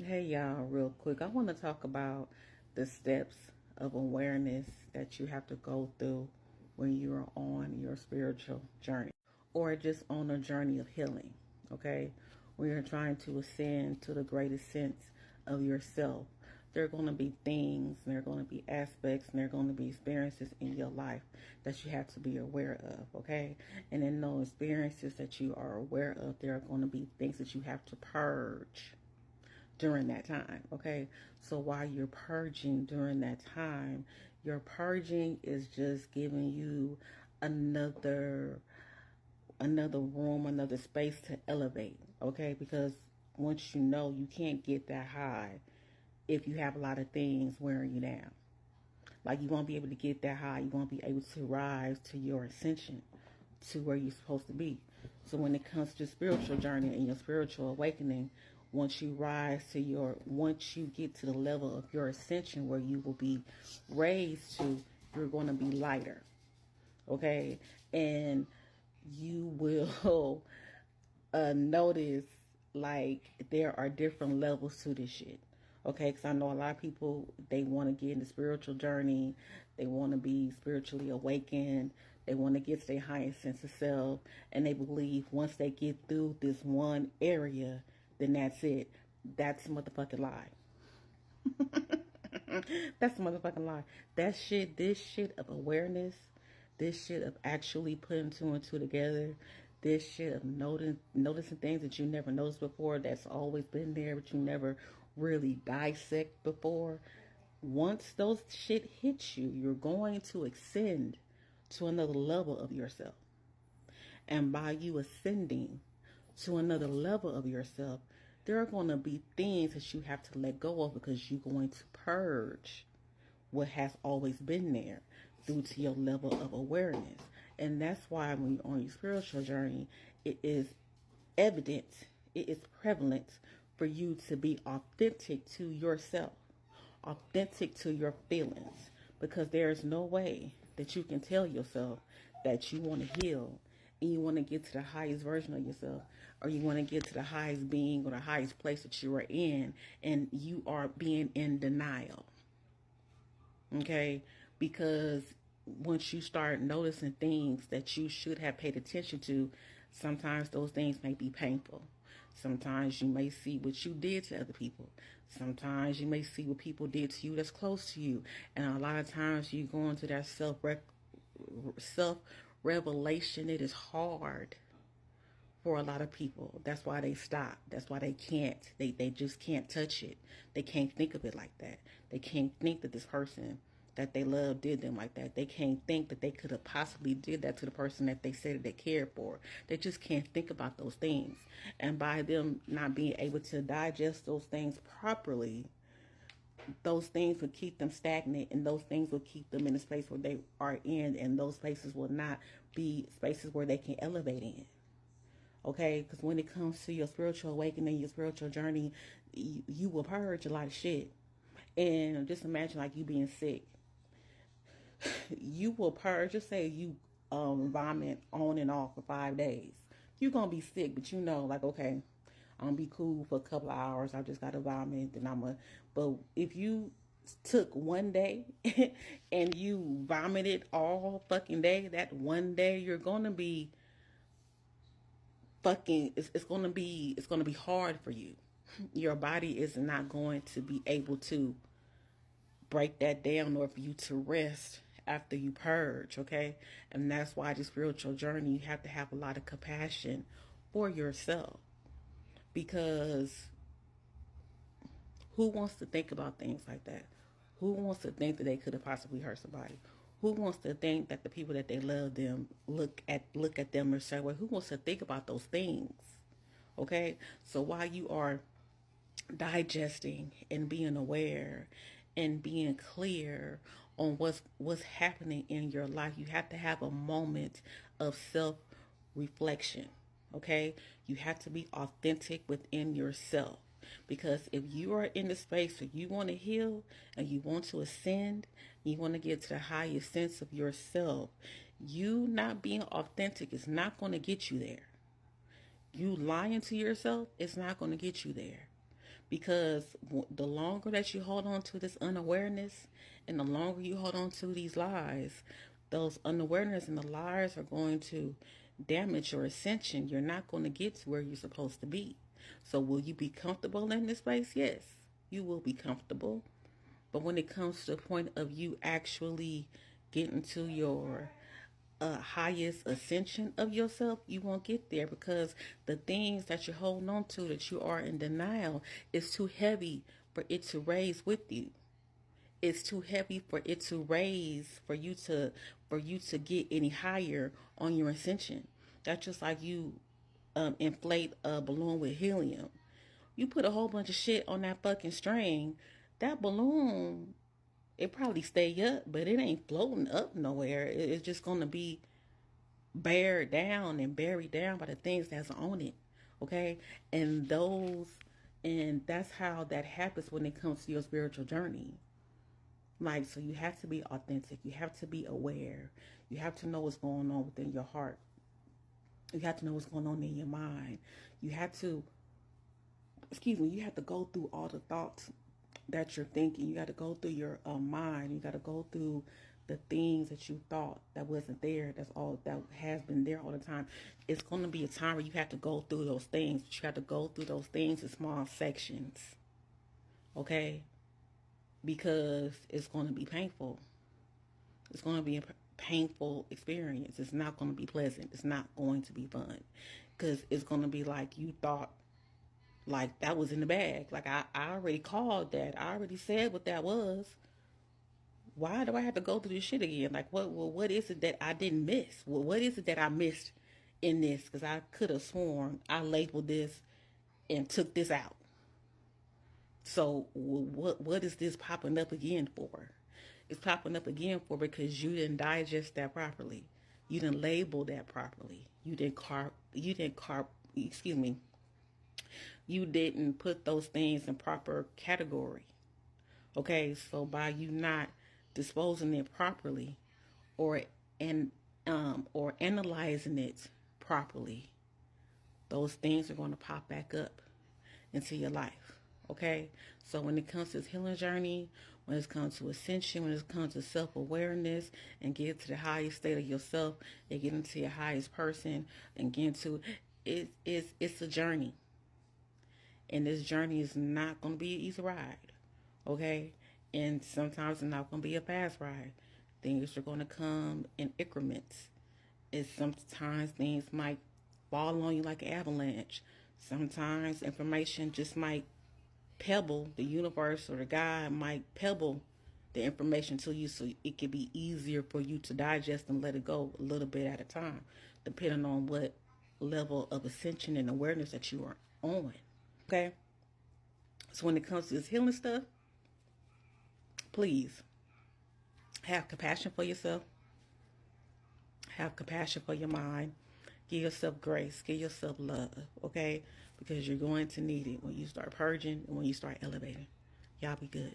Hey y'all, real quick. I want to talk about the steps of awareness that you have to go through when you're on your spiritual journey or just on a journey of healing. Okay? When you're trying to ascend to the greatest sense of yourself, there are going to be things, and there are going to be aspects, and there are going to be experiences in your life that you have to be aware of. Okay? And in those experiences that you are aware of, there are going to be things that you have to purge during that time. Okay, so while you're purging during that time, your purging is just giving you another room, another space to elevate. Okay, because once you know, you can't get that high if you have a lot of things wearing you down. Like, you won't be able to get that high, you won't be able to rise to your ascension, to where you're supposed to be. So when it comes to spiritual journey and your spiritual awakening, once you get to the level of your ascension where you will be raised to, you're going to be lighter. Okay? And you will notice, like, there are different levels to this shit. Okay, because I know a lot of people, they want to get in the spiritual journey. They want to be spiritually awakened. They want to get to their highest sense of self. And they believe once they get through this one area, then that's it. That's a motherfucking lie. That's a motherfucking lie. This shit of awareness, this shit of actually putting two and two together, this shit of noticing things that you never noticed before, that's always been there, but you never really dissect before. Once those shit hits you, you're going to ascend to another level of yourself. And by you ascending to another level of yourself, there are going to be things that you have to let go of because you're going to purge what has always been there due to your level of awareness. And that's why when you're on your spiritual journey, it is evident, it is prevalent for you to be authentic to yourself, authentic to your feelings, because there is no way that you can tell yourself that you want to heal and you want to get to the highest version of yourself, or you want to get to the highest being or the highest place that you are in, and you are being in denial. Okay? Because once you start noticing things that you should have paid attention to, sometimes those things may be painful. Sometimes you may see what you did to other people. Sometimes you may see what people did to you that's close to you. And a lot of times you go into that self revelation. It is hard for a lot of people. That's why they stop. That's why they can't. They just can't touch it. They can't think of it like that. They can't think that this person that they love did them like that. They can't think that they could have possibly did that to the person that they said that they cared for. They just can't think about those things. And by them not being able to digest those things properly, those things would keep them stagnant, and those things will keep them in the space where they are in, and those spaces will not be spaces where they can elevate in. Okay, because when it comes to your spiritual awakening, your spiritual journey, you will purge a lot of shit. And just imagine, like, you being sick. You will purge. Just say you vomit on and off for 5 days. You're gonna be sick, but you know, like, okay, I'm gonna be cool for a couple of hours. I just gotta vomit, and But if you took one day and you vomited all fucking day, that one day you're gonna be fucking. It's gonna be hard for you. Your body is not going to be able to break that down, or for you to rest after you purge. Okay, and that's why the spiritual journey, you have to have a lot of compassion for yourself, because who wants to think about things like that? Who wants to think that they could have possibly hurt somebody? Who wants to think that the people that they love them look at them a certain way? Who wants to think about those things? Okay, so while you are digesting and being aware and being clear on what's happening in your life, you have to have a moment of self reflection. Okay, you have to be authentic within yourself, because if you are in the space where you want to heal and you want to ascend, you want to get to the highest sense of yourself, you not being authentic is not going to get you there. You lying to yourself is not going to get you there, Because the longer that you hold on to this unawareness and the longer you hold on to these lies, those unawareness and the lies are going to damage your ascension. You're not going to get to where you're supposed to be. So will you be comfortable in this space? Yes, you will be comfortable. But when it comes to the point of you actually getting to your highest ascension of yourself, you won't get there because the things that you're holding on to, that you are in denial, is too heavy for it to raise with you. It's too heavy for it to raise for you to get any higher on your ascension. That's just like you inflate a balloon with helium. You put a whole bunch of shit on that fucking string, that balloon, it probably stay up, but it ain't floating up nowhere. It's just gonna be bared down and buried down by the things that's on it. Okay? And that's how that happens when it comes to your spiritual journey. Like, so you have to be authentic. You have to be aware. You have to know what's going on within your heart. You have to know what's going on in your mind. You have to, you have to go through all the thoughts that you're thinking. You got to go through your mind. You got to go through the things that you thought that wasn't there. That's all that has been there all the time. It's going to be a time where you have to go through those things. But you have to go through those things in small sections. Okay? Because it's going to be painful. It's going to be a painful experience. It's not going to be pleasant. It's not going to be fun. Because it's going to be like you thought, like that was in the bag. Like I already called that. I already said what that was. Why do I have to go through this shit again? Like what is it that I didn't miss? What is it that I missed in this? Because I could have sworn I labeled this and took this out. So what is this popping up again for? It's popping up again for because you didn't digest that properly. You didn't label that properly. You didn't you didn't put those things in proper category. Okay, so by you not disposing it properly or or analyzing it properly, those things are going to pop back up into your life. Okay, so when it comes to this healing journey, when it comes to ascension, when it comes to self-awareness and get to the highest state of yourself and get into your highest person and get into it's a journey. And this journey is not going to be an easy ride. Okay? And sometimes it's not going to be a fast ride. Things are going to come in increments. Sometimes things might fall on you like an avalanche. Sometimes information just might pebble, the universe or the God might pebble the information to you so it can be easier for you to digest and let it go a little bit at a time, depending on what level of ascension and awareness that you are on. Okay? So when it comes to this healing stuff, please have compassion for yourself. Have compassion for your mind. Give yourself grace. Give yourself love. Okay? Because you're going to need it when you start purging and when you start elevating. Y'all be good.